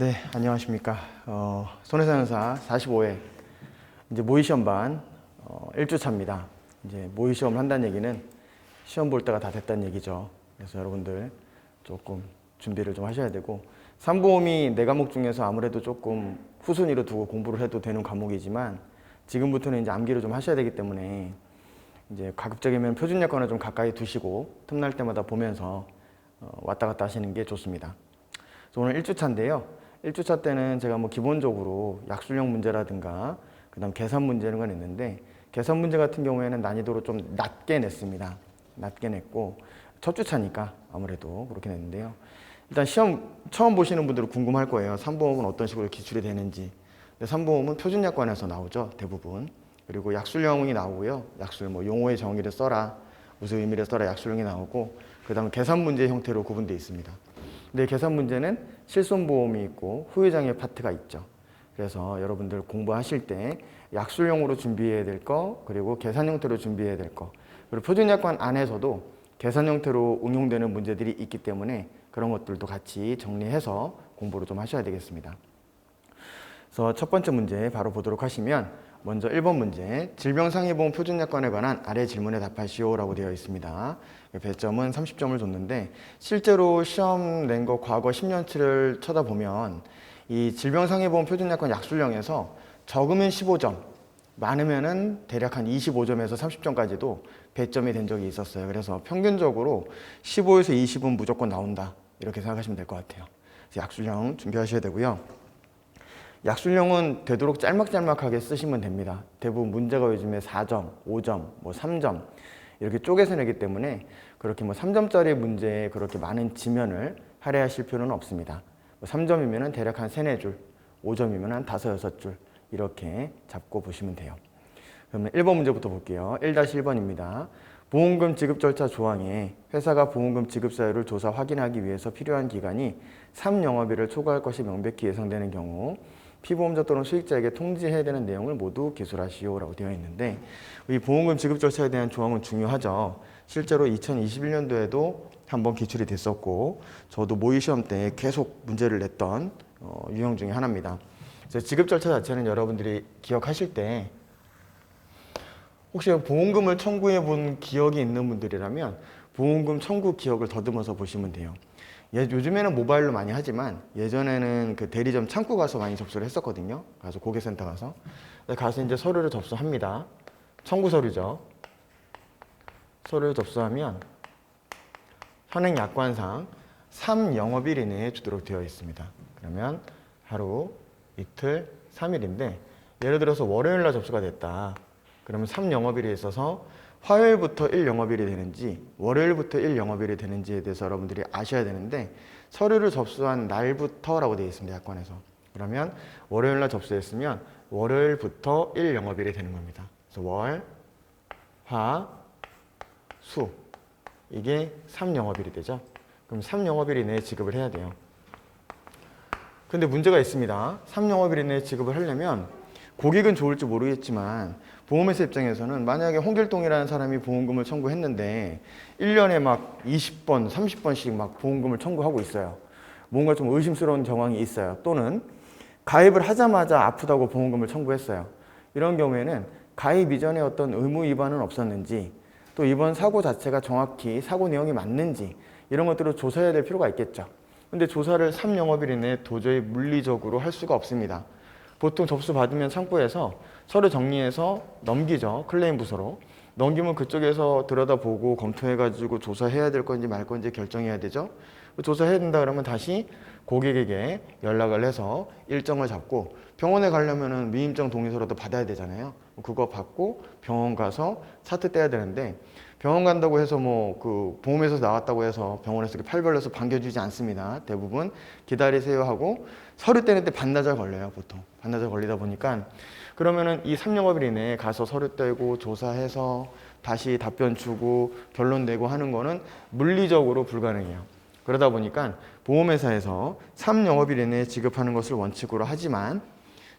네, 안녕하십니까. 손해상여사 45회 이제 모의시험반 1주차입니다. 이제 모의시험을 한다는 얘기는 시험 볼 때가 다 됐다는 얘기죠. 그래서 여러분들 조금 준비를 좀 하셔야 되고, 삼보험이 네 과목 중에서 아무래도 조금 후순위로 두고 공부를 해도 되는 과목이지만 지금부터는 이제 암기를 좀 하셔야 되기 때문에 이제 가급적이면 표준약관을 좀 가까이 두시고 틈날 때마다 보면서 왔다 갔다 하시는 게 좋습니다. 그래서 오늘 1주차인데요. 1주차 때는 제가 뭐 기본적으로 약술형 문제라든가 그다음 계산 문제는 건 냈는데, 계산 문제 같은 경우에는 난이도를 좀 낮게 냈습니다. 낮게 냈고 첫 주차니까 아무래도 그렇게 냈는데요. 일단 시험 처음 보시는 분들은 궁금할 거예요. 삼보험은 어떤 식으로 기출이 되는지. 근데 삼보험은 표준약관에서 나오죠, 대부분. 그리고 약술형이 나오고요. 약술 뭐 용어의 정의를 써라, 무슨 의미를 써라, 약술형이 나오고, 그다음에 계산 문제 형태로 구분되어 있습니다. 근데 계산 문제는 실손보험이 있고 후유장애 파트가 있죠. 그래서 여러분들 공부하실 때 약술형으로 준비해야 될 거, 그리고 계산 형태로 준비해야 될 거, 그리고 표준약관 안에서도 계산 형태로 응용되는 문제들이 있기 때문에 그런 것들도 같이 정리해서 공부를 좀 하셔야 되겠습니다. 그래서 첫 번째 문제 바로 보도록 하시면, 먼저 1번 문제, 질병상해보험 표준약관에 관한 아래 질문에 답하시오 라고 되어 있습니다. 배점은 30점을 줬는데, 실제로 시험 낸 거 과거 10년치를 쳐다보면 이 질병상해보험 표준약관 약술형에서 적으면 15점, 많으면은 대략 한 25점에서 30점까지도 배점이 된 적이 있었어요. 그래서 평균적으로 15에서 20은 무조건 나온다, 이렇게 생각하시면 될 것 같아요. 그래서 약술형 준비하셔야 되고요. 약술형은 되도록 짤막짤막하게 쓰시면 됩니다. 대부분 문제가 요즘에 4점, 5점, 뭐 3점 이렇게 쪼개서 내기 때문에 그렇게 뭐 3점짜리 문제에 그렇게 많은 지면을 할애하실 필요는 없습니다. 뭐 3점이면 대략 한 3, 4줄, 5점이면 한 5, 6줄 이렇게 잡고 보시면 돼요. 그러면 1번 문제부터 볼게요. 1-1번입니다. 보험금 지급 절차 조항에 회사가 보험금 지급 사유를 조사 확인하기 위해서 필요한 기간이 3영업일을 초과할 것이 명백히 예상되는 경우 피보험자 또는 수익자에게 통지해야 되는 내용을 모두 기술하시오 라고 되어 있는데, 이 보험금 지급 절차에 대한 조항은 중요하죠. 실제로 2021년도에도 한번 기출이 됐었고, 저도 모의시험 때 계속 문제를 냈던 유형 중에 하나입니다. 지급 절차 자체는 여러분들이 기억하실 때 혹시 보험금을 청구해 본 기억이 있는 분들이라면 보험금 청구 기억을 더듬어서 보시면 돼요. 요즘에는 모바일로 많이 하지만 예전에는 그 대리점 창구 가서 많이 접수를 했었거든요. 가서 고객센터 가서 이제 서류를 접수합니다. 청구 서류죠. 서류를 접수하면 현행 약관상 3영업일 이내에 주도록 되어 있습니다. 그러면 하루, 이틀, 3일인데 예를 들어서 월요일 날 접수가 됐다. 그러면 3영업일이 있어서 화요일부터 1영업일이 되는지 월요일부터 1영업일이 되는지에 대해서 여러분들이 아셔야 되는데, 서류를 접수한 날부터라고 되어 있습니다, 약관에서. 그러면 월요일 날 접수했으면 월요일부터 1영업일이 되는 겁니다. 그래서 월, 화, 수, 이게 3영업일이 되죠. 그럼 3영업일 이내에 지급을 해야 돼요. 근데 문제가 있습니다. 3영업일 이내에 지급을 하려면 고객은 좋을지 모르겠지만 보험회사 입장에서는 만약에 홍길동이라는 사람이 보험금을 청구했는데 1년에 막 20번, 30번씩 막 보험금을 청구하고 있어요. 뭔가 좀 의심스러운 정황이 있어요. 또는 가입을 하자마자 아프다고 보험금을 청구했어요. 이런 경우에는 가입 이전에 어떤 의무 위반은 없었는지, 또 이번 사고 자체가 정확히 사고 내용이 맞는지 이런 것들을 조사해야 될 필요가 있겠죠. 근데 조사를 3영업일 이내에 도저히 물리적으로 할 수가 없습니다. 보통 접수 받으면 창구에서 서류 정리해서 넘기죠. 클레임 부서로. 넘기면 그쪽에서 들여다보고 검토해가지고 조사해야 될 건지 말 건지 결정해야 되죠. 조사해야 된다 그러면 다시 고객에게 연락을 해서 일정을 잡고, 병원에 가려면 위임장 동의서라도 받아야 되잖아요. 그거 받고 병원 가서 차트 떼야 되는데, 병원 간다고 해서 뭐 그 보험에서 나왔다고 해서 병원에서 이렇게 팔 벌려서 반겨주지 않습니다. 대부분 기다리세요 하고 서류 떼는데 반나절 걸려요, 보통. 반나절 걸리다 보니까, 그러면은 이 3영업일 이내에 가서 서류 떼고 조사해서 다시 답변 주고 결론 내고 하는 거는 물리적으로 불가능해요. 그러다 보니까 보험회사에서 3영업일 이내에 지급하는 것을 원칙으로 하지만,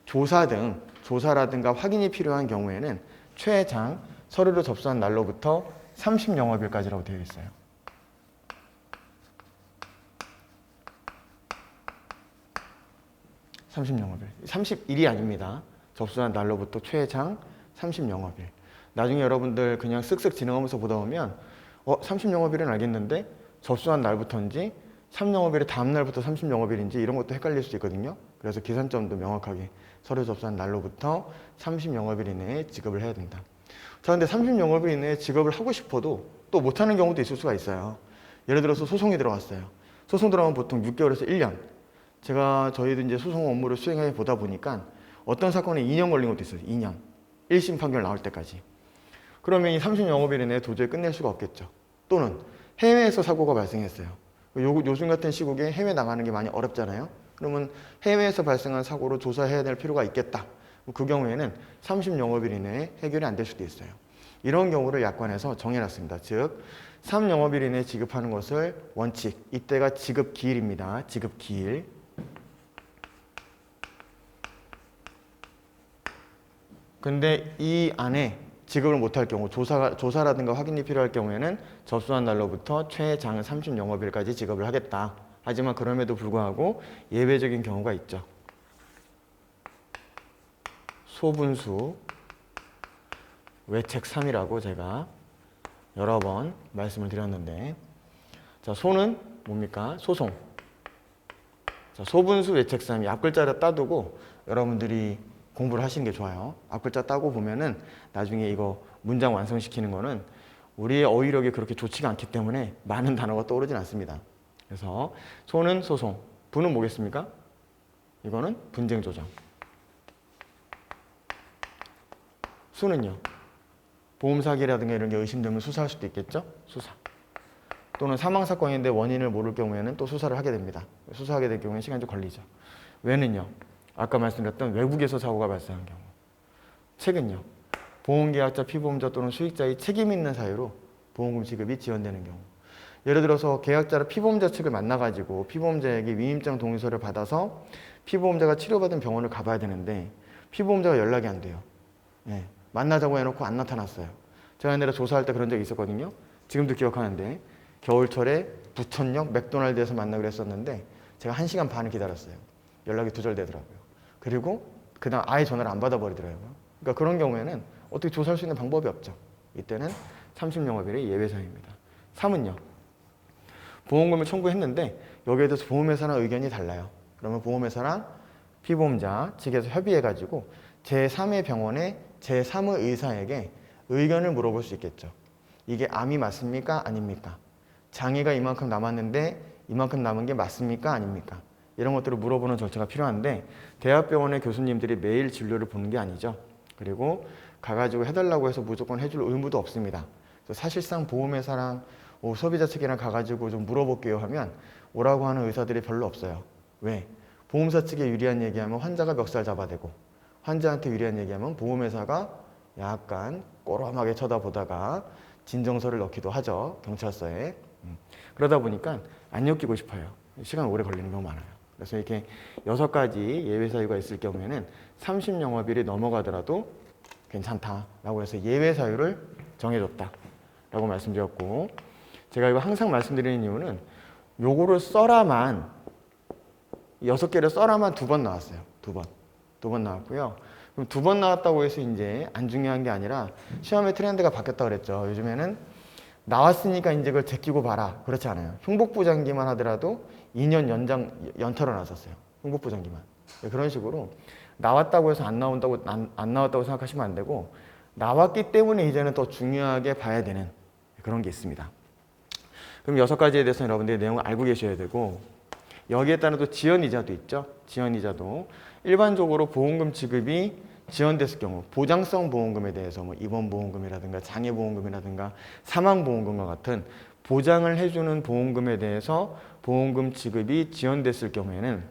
조사라든가 확인이 필요한 경우에는 최장 서류를 접수한 날로부터 30영업일까지라고 되어 있어요. 30영업일. 30일이 아닙니다. 접수한 날로부터 최장 30영업일. 나중에 여러분들 그냥 쓱쓱 진행하면서 보다 보면 30영업일은 알겠는데 접수한 날부터인지 3영업일의 다음 날부터 30영업일인지 이런 것도 헷갈릴 수 있거든요. 그래서 계산점도 명확하게 서류 접수한 날로부터 30영업일 이내에 지급을 해야 된다. 자, 근데 30영업일 이내에 지급을 하고 싶어도 또 못하는 경우도 있을 수가 있어요. 예를 들어서 소송이 들어왔어요. 소송 들어가면 보통 6개월에서 1년. 저희도 이제 소송 업무를 수행해 보다 보니까 어떤 사건에 2년 걸린 것도 있어요. 2년. 1심 판결 나올 때까지. 그러면 이 30영업일 이내에 도저히 끝낼 수가 없겠죠. 또는 해외에서 사고가 발생했어요. 요즘 같은 시국에 해외 나가는 게 많이 어렵잖아요. 그러면 해외에서 발생한 사고로 조사해야 될 필요가 있겠다. 그 경우에는 30영업일 이내에 해결이 안 될 수도 있어요. 이런 경우를 약관에서 정해놨습니다. 즉 3영업일 이내에 지급하는 것을 원칙, 이때가 지급기일입니다. 지급기일. 근데 이 안에 지급을 못할 경우, 조사라든가 확인이 필요할 경우에는 접수한 날로부터 최장 30영업일까지 지급을 하겠다. 하지만 그럼에도 불구하고 예외적인 경우가 있죠. 소분수 외책 3이라고 제가 여러 번 말씀을 드렸는데, 자, 소는 뭡니까? 소송. 자, 소분수 외책 3이 앞글자를 따두고 여러분들이 공부를 하시는 게 좋아요. 앞글자 따고 보면은 나중에 이거 문장 완성시키는 거는 우리의 어휘력이 그렇게 좋지가 않기 때문에 많은 단어가 떠오르진 않습니다. 그래서 소는 소송, 부는 뭐겠습니까? 이거는 분쟁 조정. 수는요? 보험 사기라든가 이런 게 의심되면 수사할 수도 있겠죠? 수사. 또는 사망 사건인데 원인을 모를 경우에는 또 수사를 하게 됩니다. 수사하게 될 경우에는 시간이 좀 걸리죠. 왜는요? 아까 말씀드렸던 외국에서 사고가 발생한 경우. 책은요? 보험계약자, 피보험자 또는 수익자의 책임 있는 사유로 보험금 지급이 지연되는 경우. 예를 들어서 계약자를 피보험자 측을 만나가지고 피보험자에게 위임장 동의서를 받아서 피보험자가 치료받은 병원을 가봐야 되는데 피보험자가 연락이 안 돼요. 네. 만나자고 해놓고 안 나타났어요. 제가 옛날에 조사할 때 그런 적이 있었거든요. 지금도 기억하는데 겨울철에 부천역 맥도날드에서 만나기로 했었는데 제가 1시간 반을 기다렸어요. 연락이 두절되더라고요. 그리고 그다음 아예 전화를 안 받아버리더라고요. 그러니까 그런 경우에는 어떻게 조사할 수 있는 방법이 없죠. 이때는 30영업일의 예외사유입니다. 3은요. 보험금을 청구했는데 여기에 대해서 보험회사랑 의견이 달라요. 그러면 보험회사랑 피보험자 측에서 협의해가지고 제3의 병원의 제3의 의사에게 의견을 물어볼 수 있겠죠. 이게 암이 맞습니까? 아닙니까? 장애가 이만큼 남았는데 이만큼 남은 게 맞습니까? 아닙니까? 이런 것들을 물어보는 절차가 필요한데 대학병원의 교수님들이 매일 진료를 보는 게 아니죠. 그리고 가가지고 해달라고 해서 무조건 해줄 의무도 없습니다. 그래서 사실상 보험회사랑 소비자 측이랑 가가지고 좀 물어볼게요 하면 오라고 하는 의사들이 별로 없어요. 왜? 보험사 측에 유리한 얘기하면 환자가 멱살 잡아대고 환자한테 유리한 얘기하면 보험회사가 약간 꼬롬하게 쳐다보다가 진정서를 넣기도 하죠. 경찰서에. 그러다 보니까 안 엮이고 싶어요. 시간 오래 걸리는 경우 많아요. 그래서 이렇게 6가지 예외사유가 있을 경우에는 30영업일이 넘어가더라도 괜찮다라고 해서 예외사유를 정해줬다라고 말씀드렸고, 제가 이거 항상 말씀드리는 이유는 요거를 써라만 6개를 써라만 2번 나왔어요. 2번 나왔고요. 그럼 2번 나왔다고 해서 이제 안 중요한 게 아니라 시험의 트렌드가 바뀌었다 그랬죠. 요즘에는 나왔으니까 이제 그걸 제끼고 봐라. 그렇지 않아요. 흉복부장기만 하더라도 2년 연타로 나섰어요. 흉복부장기만. 그런 식으로 나왔다고 해서 안 나왔다고 생각하시면 안 되고 나왔기 때문에 이제는 더 중요하게 봐야 되는 그런 게 있습니다. 그럼 6가지에 대해서 여러분들이 내용을 알고 계셔야 되고, 여기에 따른 또 지연이자도 있죠. 지연이자도 일반적으로 보험금 지급이 지연됐을 경우 보장성 보험금에 대해서 뭐 입원보험금이라든가 장애보험금이라든가 사망보험금과 같은 보장을 해주는 보험금에 대해서 보험금 지급이 지연됐을 경우에는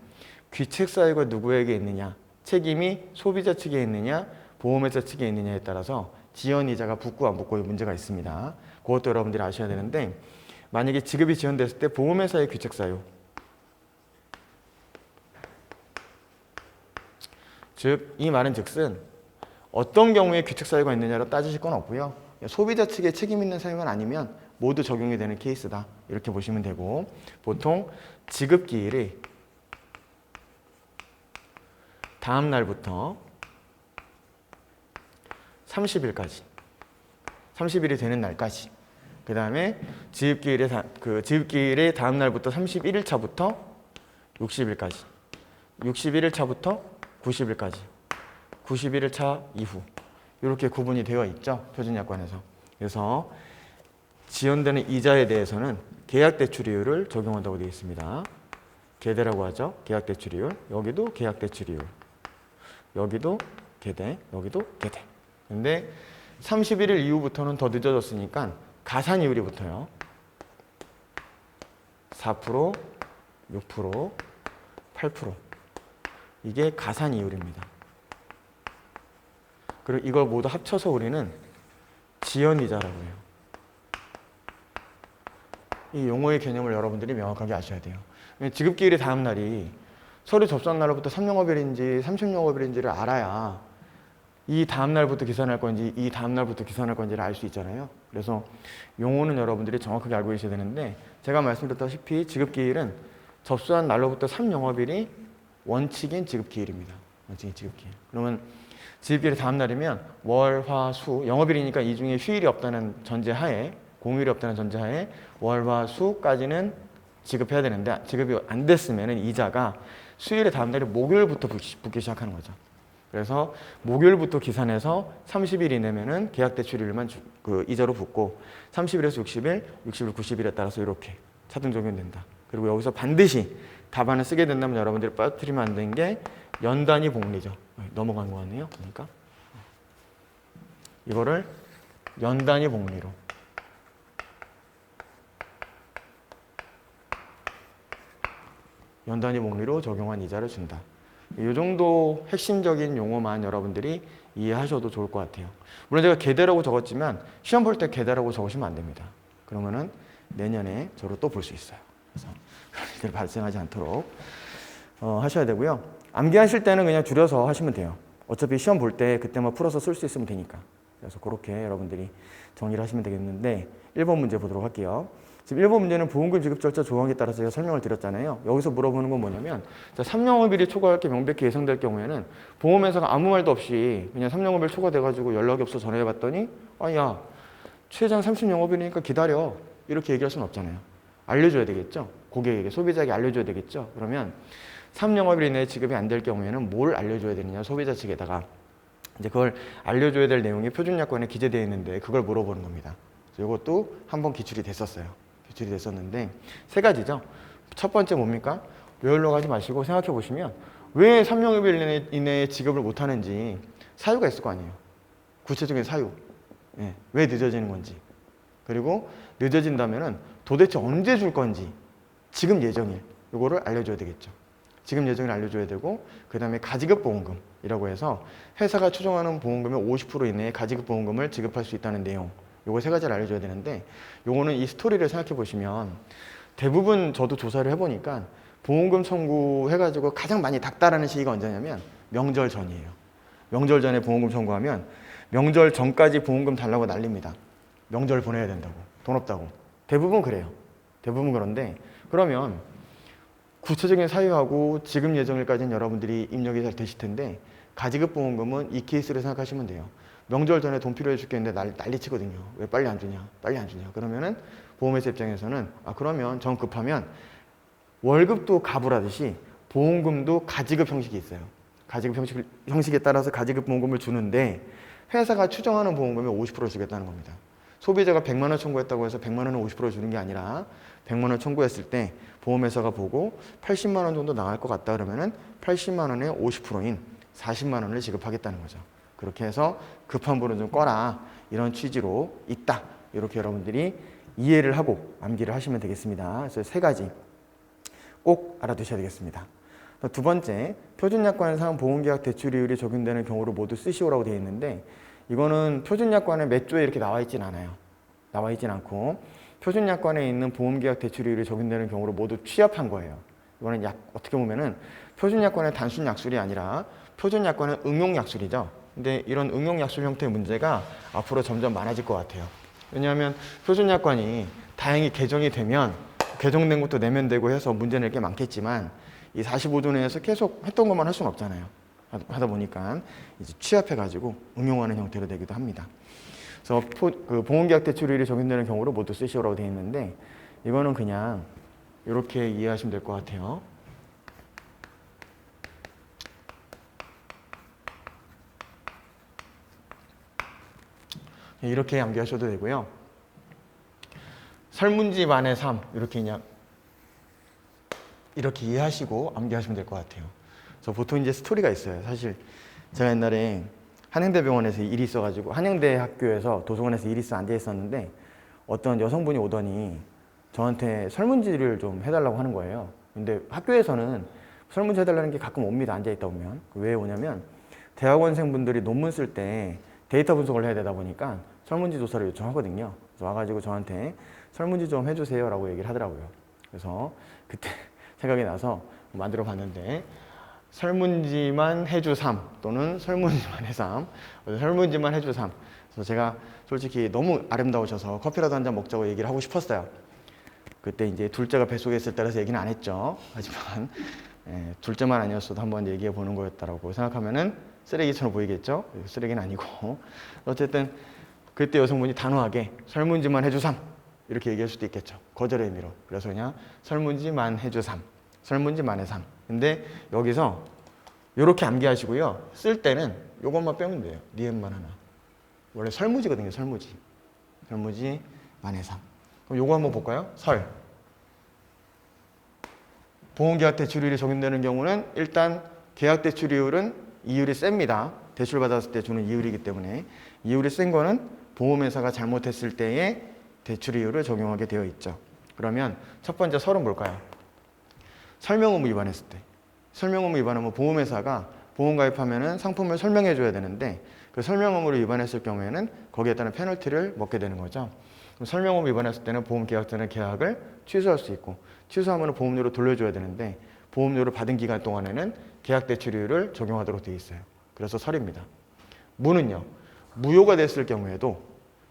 귀책 사유가 누구에게 있느냐, 책임이 소비자 측에 있느냐 보험회사 측에 있느냐에 따라서 지연이자가 붙고 안 붙고의 문제가 있습니다. 그것도 여러분들이 아셔야 되는데, 만약에 지급이 지연됐을 때 보험회사의 귀책 사유, 즉 이 말은 즉슨 어떤 경우에 귀책 사유가 있느냐로 따지실 건 없고요. 소비자 측에 책임 있는 사유만 아니면 모두 적용이 되는 케이스다. 이렇게 보시면 되고, 보통 지급기일이 다음 날부터 30일까지 30일이 되는 날까지 그 다음에 지읒기일의 다음 날부터 31일 차부터 60일까지 61일 차부터 90일까지 91일 차 이후 이렇게 구분이 되어 있죠. 표준약관에서. 그래서 지연되는 이자에 대해서는 계약대출이율을 적용한다고 되어 있습니다. 계대라고 하죠. 계약대출이율. 여기도 계약대출이율. 여기도 계대, 여기도 계대. 근데 31일 이후부터는 더 늦어졌으니까 가산이율이 붙어요. 4%, 6%, 8%. 이게 가산이율입니다. 그리고 이걸 모두 합쳐서 우리는 지연이자라고 해요. 이 용어의 개념을 여러분들이 명확하게 아셔야 돼요. 지급기일의 다음 날이 서류 접수한 날로부터 3영업일인지 30영업일인지를 알아야 이 다음 날부터 계산할 건지 이 다음 날부터 계산할 건지를 알 수 있잖아요. 그래서 용어는 여러분들이 정확하게 알고 계셔야 되는데 제가 말씀드렸다시피 지급기일은 접수한 날로부터 3영업일이 원칙인 지급기일입니다. 원칙인 지급기일. 그러면 지급기일의 다음 날이면 월, 화, 수 영업일이니까 이 중에 휴일이 없다는 전제하에 공휴일이 없다는 전제하에 월, 화, 수까지는 지급해야 되는데 지급이 안 됐으면 이자가 수요일의 다음 날이 목요일부터 붙기 시작하는 거죠. 그래서 목요일부터 계산해서 30일 이내면은 계약대출일만 그 이자로 붙고 30일에서 60일, 60일, 90일에 따라서 이렇게 차등 적용된다. 그리고 여기서 반드시 답안을 쓰게 된다면 여러분들이 빠뜨리면 안 되는 게 연단위 복리죠. 넘어간 거 같네요. 그러니까 이거를 연단위 복리로 연단위 복리로 적용한 이자를 준다. 이 정도 핵심적인 용어만 여러분들이 이해하셔도 좋을 것 같아요. 물론 제가 계대라고 적었지만 시험 볼 때 계대라고 적으시면 안 됩니다. 그러면은 내년에 저를 또 볼 수 있어요. 그래서 그런 일들이 발생하지 않도록 하셔야 되고요. 암기하실 때는 그냥 줄여서 하시면 돼요. 어차피 시험 볼 때 그때만 풀어서 쓸 수 있으면 되니까. 그래서 그렇게 여러분들이 정리를 하시면 되겠는데 1번 문제 보도록 할게요. 지금 1번 문제는 보험금 지급 절차 조항에 따라서 제가 설명을 드렸잖아요. 여기서 물어보는 건 뭐냐면 3영업일이 초과할 게 명백히 예상될 경우에는 보험회사가 아무 말도 없이 그냥 3영업일 초과돼가지고 연락이 없어 전화해봤더니 야 최장 30영업일이니까 기다려 이렇게 얘기할 수는 없잖아요. 알려줘야 되겠죠. 고객에게 소비자에게 알려줘야 되겠죠. 그러면 3영업일 이내에 지급이 안 될 경우에는 뭘 알려줘야 되느냐 소비자 측에다가 이제 그걸 알려줘야 될 내용이 표준약관에 기재되어 있는데 그걸 물어보는 겁니다. 이것도 한번 기출이 됐었어요. 기출이 됐었는데 세 가지죠. 첫 번째 뭡니까? 외우려고 하지 마시고 생각해 보시면 왜 3영업일 이내에 지급을 못하는지 사유가 있을 거 아니에요. 구체적인 사유. 왜 늦어지는 건지. 그리고 늦어진다면은 도대체 언제 줄 건지 지급 예정일 이거를 알려줘야 되겠죠. 지급 예정일 알려줘야 되고 그 다음에 가지급 보험금이라고 해서 회사가 추정하는 보험금의 50% 이내에 가지급 보험금을 지급할 수 있다는 내용 요거 세 가지를 알려줘야 되는데 요거는 이 스토리를 생각해 보시면 대부분 저도 조사를 해보니까 보험금 청구해가지고 가장 많이 닥달하는 시기가 언제냐면 명절 전이에요. 명절 전에 보험금 청구하면 명절 전까지 보험금 달라고 난립니다. 명절 보내야 된다고 돈 없다고 대부분 그래요. 대부분 그런데 그러면 구체적인 사유하고 지급 예정일까지는 여러분들이 입력이 잘 되실 텐데 가지급 보험금은 이 케이스를 생각하시면 돼요. 명절 전에 돈 필요해 죽겠는데 난리치거든요. 왜 빨리 안 주냐? 빨리 안 주냐? 그러면은 보험회사 입장에서는 그러면 정 급하면 월급도 가불하듯이 보험금도 가지급 형식이 있어요. 가지급 형식에 따라서 가지급 보험금을 주는데 회사가 추정하는 보험금의 50% 주겠다는 겁니다. 소비자가 100만 원 청구했다고 해서 100만 원을 50% 주는 게 아니라 100만 원 청구했을 때 보험회사가 보고 80만 원 정도 나갈 것 같다 그러면은 80만 원의 50%인 40만 원을 지급하겠다는 거죠. 그렇게 해서 급한 분은 좀 꺼라 이런 취지로 있다. 이렇게 여러분들이 이해를 하고 암기를 하시면 되겠습니다. 그래서 세 가지 꼭 알아두셔야 되겠습니다. 두 번째, 표준약관상 보험계약 대출이율이 적용되는 경우를 모두 쓰시오라고 되어 있는데 이거는 표준약관에 몇 조에 이렇게 나와 있진 않아요. 나와 있진 않고 표준약관에 있는 보험계약 대출이율이 적용되는 경우를 모두 취합한 거예요. 이거는 어떻게 보면은 표준약관의 단순 약술이 아니라 표준약관의 응용약술이죠. 근데 이런 응용약술 형태의 문제가 앞으로 점점 많아질 것 같아요. 왜냐하면 표준약관이 다행히 개정이 되면 개정된 것도 내면 되고 해서 문제 낼 게 많겠지만 이 45조 내에서 계속 했던 것만 할 수는 없잖아요. 하다 보니까 이제 취합해가지고 응용하는 형태로 되기도 합니다. 그래서 그 보험계약 대출율이 적용되는 경우로 모두 쓰시오라고 되어 있는데 이거는 그냥 이렇게 이해하시면 될 것 같아요. 이렇게 암기하셔도 되고요. 설문지만의 삶 이렇게 그냥 이렇게 이해하시고 암기하시면 될 것 같아요. 그래서 보통 이제 스토리가 있어요. 사실 제가 옛날에 한양대병원에서 일이 있어가지고 한양대 학교에서 도서관에서 일이 있어 앉아 있었는데 어떤 여성분이 오더니 저한테 설문지를 좀 해달라고 하는 거예요. 근데 학교에서는 설문지 해달라는 게 가끔 옵니다. 앉아 있다 보면. 왜 오냐면 대학원생분들이 논문 쓸 때 데이터 분석을 해야 되다 보니까 설문지 조사를 요청하거든요. 그래서 와가지고 저한테 설문지 좀 해주세요 라고 얘기를 하더라고요. 그래서 그때 생각이 나서 만들어 봤는데 설문지만 해주 3 또는 설문지만 해 3 설문지만 해주 3 그래서 제가 솔직히 너무 아름다우셔서 커피라도 한 잔 먹자고 얘기를 하고 싶었어요. 그때 이제 둘째가 뱃속에 있을 때라서 얘기는 안 했죠. 하지만 둘째만 아니었어도 한번 얘기해 보는 거였다라고 생각하면은 쓰레기처럼 보이겠죠. 쓰레기는 아니고 어쨌든 그때 여성분이 단호하게 설문지만 해주 3 이렇게 얘기할 수도 있겠죠. 거절의 의미로. 그래서 그냥 설문지만 해주 3 설문지만의 3 근데 여기서 이렇게 암기하시고요. 쓸 때는 이것만 빼면 돼요. 니은만 하나. 원래 설무지거든요. 설무지. 설무지만의 3 그럼 요거 한번 볼까요? 설. 보험계약 대출율이 적용되는 경우는 일단 계약 대출이율은 이율이 셉니다. 대출 받았을 때 주는 이율이기 때문에 이율이 센 거는 보험회사가 잘못했을 때의 대출이율을 적용하게 되어 있죠. 그러면 첫 번째 설은 뭘까요? 설명 의무 위반했을 때. 설명 의무 위반하면 보험회사가 보험 가입하면은 상품을 설명해 줘야 되는데 그 설명 의무를 위반했을 경우에는 거기에 따른 페널티를 먹게 되는 거죠. 그럼 설명 의무 위반했을 때는 보험 계약자는 계약을 취소할 수 있고 취소하면 보험료를 돌려줘야 되는데 보험료를 받은 기간 동안에는 계약 대출이율을 적용하도록 되어 있어요. 그래서 설입니다. 무는요. 무효가 됐을 경우에도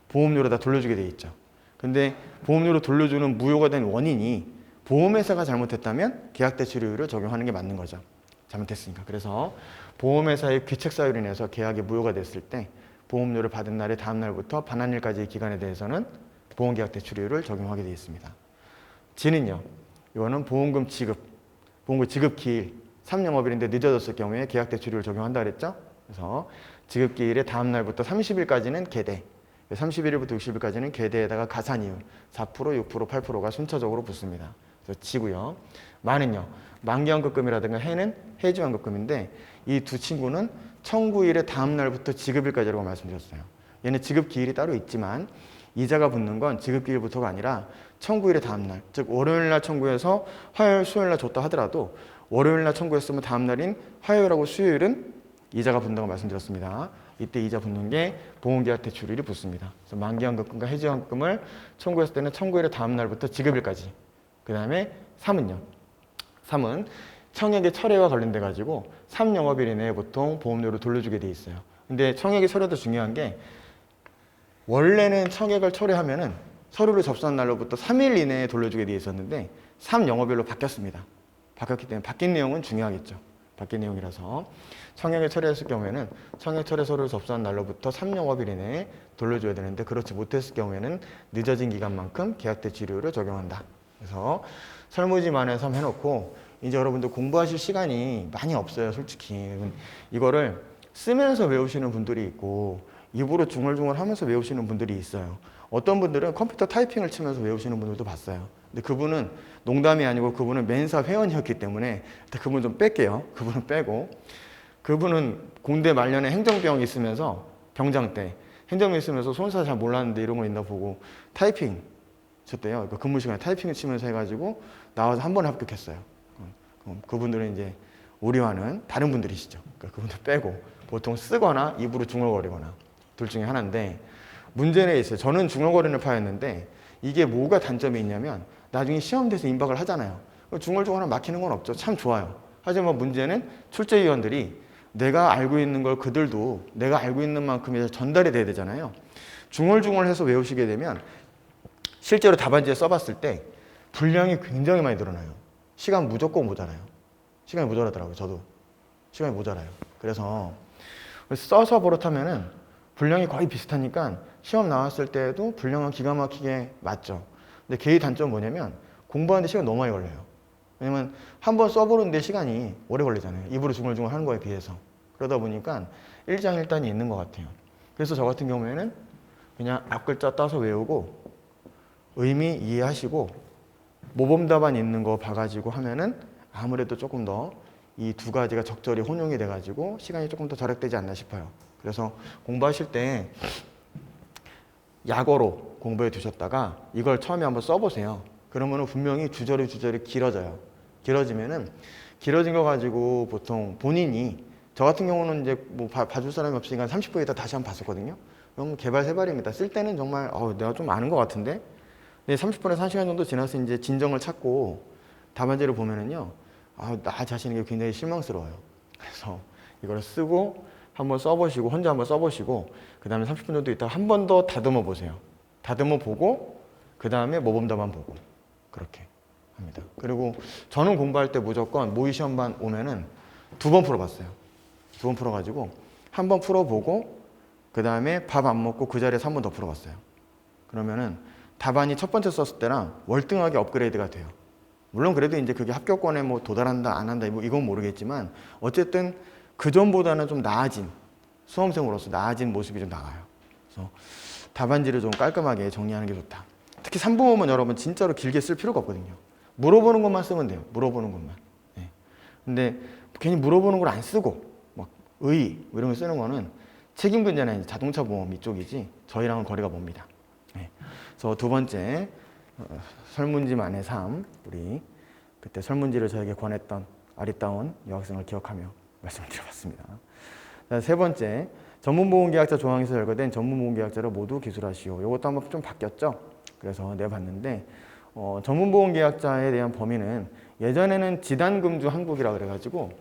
보험료를 다 돌려주게 되어 있죠. 근데 보험료를 돌려주는 무효가 된 원인이 보험회사가 잘못했다면 계약 대출이율을 적용하는 게 맞는 거죠. 잘못했으니까. 그래서 보험회사의 귀책 사유로 인해서 계약이 무효가 됐을 때 보험료를 받은 날의 다음 날부터 반환일까지의 기간에 대해서는 보험계약 대출이율을 적용하게 되어 있습니다. 지는요. 이거는 보험금 지급 기일 3영업일인데 늦어졌을 경우에 계약 대출이율을 적용한다 그랬죠. 그래서 지급 기일의 다음 날부터 30일까지는 계대 31일부터 60일까지는 계대에다가 가산이율 4%, 6%, 8%가 순차적으로 붙습니다. 그래서 지고요. 만은요. 만기환급금이라든가 해는 해지환급금인데 이 두 친구는 청구일의 다음 날부터 지급일까지라고 말씀드렸어요. 얘는 지급기일이 따로 있지만 이자가 붙는 건 지급기일부터가 아니라 청구일의 다음 날, 즉 월요일날 청구해서 화요일, 수요일날 줬다 하더라도 월요일날 청구했으면 다음 날인 화요일하고 수요일은 이자가 붙는다고 말씀드렸습니다. 이때 이자 붙는 게 보험계약 대출일이 붙습니다. 그래서 만기환급금과 해지환급금을 청구했을 때는 청구일의 다음 날부터 지급일까지. 그 다음에 3은요. 3은 청약의 철회와 관련돼 가지고 3영업일 이내에 보통 보험료를 돌려주게 돼 있어요. 근데 청약의 철회도 중요한 게 원래는 청약을 철회하면은 서류를 접수한 날로부터 3일 이내에 돌려주게 돼 있었는데 3영업일로 바뀌었습니다. 바뀌었기 때문에 바뀐 내용은 중요하겠죠. 바뀐 내용이라서 청약을 철회했을 경우에는 청약 철회 서류를 접수한 날로부터 3영업일 이내에 돌려줘야 되는데 그렇지 못했을 경우에는 늦어진 기간만큼 계약 대출이율을 적용한다. 그래서 설무지만의 3 해놓고 이제 여러분들 공부하실 시간이 많이 없어요. 솔직히 이거를 쓰면서 외우시는 분들이 있고 입으로 중얼중얼 하면서 외우시는 분들이 있어요. 어떤 분들은 컴퓨터 타이핑을 치면서 외우시는 분들도 봤어요. 근데 그분은 농담이 아니고 그분은 맨사 회원이었기 때문에 그분 좀 뺄게요. 그분은 빼고 그분은 공대 말년에 행정병 있으면서 병장 때 행정병 있으면서 손사 잘 몰랐는데 이런 거 있나 보고 타이핑 쳤대요. 그러니까 근무 시간에 타이핑을 치면서 해가지고 나와서 한 번에 합격했어요. 그분들은 이제 우리와는 다른 분들이시죠. 그러니까 그분들 빼고 보통 쓰거나 입으로 중얼거리거나 둘 중에 하나인데 문제는 있어요. 저는 중얼거리는 파였는데 이게 뭐가 단점이 있냐면 나중에 시험돼서 임박을 하잖아요. 중얼중얼 막히는 건 없죠. 참 좋아요. 하지만 문제는 출제위원들이 내가 알고 있는 걸 그들도 내가 알고 있는 만큼 전달이 돼야 되잖아요. 중얼중얼해서 외우시게 되면 실제로 답안지에 써봤을 때 분량이 굉장히 많이 늘어나요. 시간 무조건 모자라요. 시간이 모자라더라고요. 저도 시간이 모자라요. 그래서 써서 버릇하면은 분량이 거의 비슷하니까 시험 나왔을 때에도 분량은 기가 막히게 맞죠. 근데 걔의 단점은 뭐냐면 공부하는데 시간 너무 많이 걸려요. 왜냐면 한 번 써보는데 시간이 오래 걸리잖아요. 입으로 중얼중얼 하는 거에 비해서. 그러다 보니까 일장일단이 있는 것 같아요. 그래서 저 같은 경우에는 그냥 앞글자 따서 외우고 의미 이해하시고 모범답안 있는 거 봐가지고 하면은 아무래도 조금 더 이 두 가지가 적절히 혼용이 돼가지고 시간이 조금 더 절약되지 않나 싶어요. 그래서 공부하실 때 약어로 공부해 두셨다가 이걸 처음에 한번 써보세요. 그러면은 분명히 주저리 길어져요. 길어지면은 길어진 거 가지고 보통 본인이 저 같은 경우는 이제 뭐 봐줄 사람이 없으니까 30분 있다 다시 한번 봤었거든요. 그럼 개발 세발입니다. 쓸 때는 정말 내가 좀 아는 것 같은데 근데 30분에서 1시간 정도 지나서 이제 진정을 찾고 답안지를 보면은요 나 자신에게 굉장히 실망스러워요. 그래서 이걸 쓰고 한번 써보시고 혼자 한번 써보시고 그 다음에 30분 정도 있다가 한 번 더 다듬어 보세요. 다듬어 보고 그 다음에 모범답안 보고 그렇게 합니다. 그리고 저는 공부할 때 무조건 모의 시험반 오면은 2번 풀어봤어요. 2번 풀어가지고 한 번 풀어보고 그 다음에 밥 안 먹고 그 자리에서 한 번 더 풀어봤어요. 그러면은 답안이 첫 번째 썼을 때랑 월등하게 업그레이드가 돼요. 물론 그래도 이제 그게 합격권에 뭐 도달한다 안 한다 이건 모르겠지만 어쨌든 그 전보다는 좀 나아진 수험생으로서 나아진 모습이 좀 나와요. 그래서 답안지를 좀 깔끔하게 정리하는 게 좋다. 특히 3부모는 여러분 진짜로 길게 쓸 필요가 없거든요. 물어보는 것만 쓰면 돼요. 물어보는 것만. 네. 근데 괜히 물어보는 걸 안 쓰고 막 의 이런 거 쓰는 거는 책임 분야는 자동차 보험 이쪽이지 저희랑은 거리가 멉니다. 네. 그래서 두 번째 설문지만의 삶, 우리 그때 설문지를 저에게 권했던 아리따운 여학생을 기억하며 말씀을 드려봤습니다. 세 번째, 전문보험계약자 조항에서 열거된 전문보험계약자를 모두 기술하시오. 이것도 한번 좀 바뀌었죠. 그래서 내봤는데 전문보험계약자에 대한 범위는 예전에는 지단금주 한국이라 그래가지고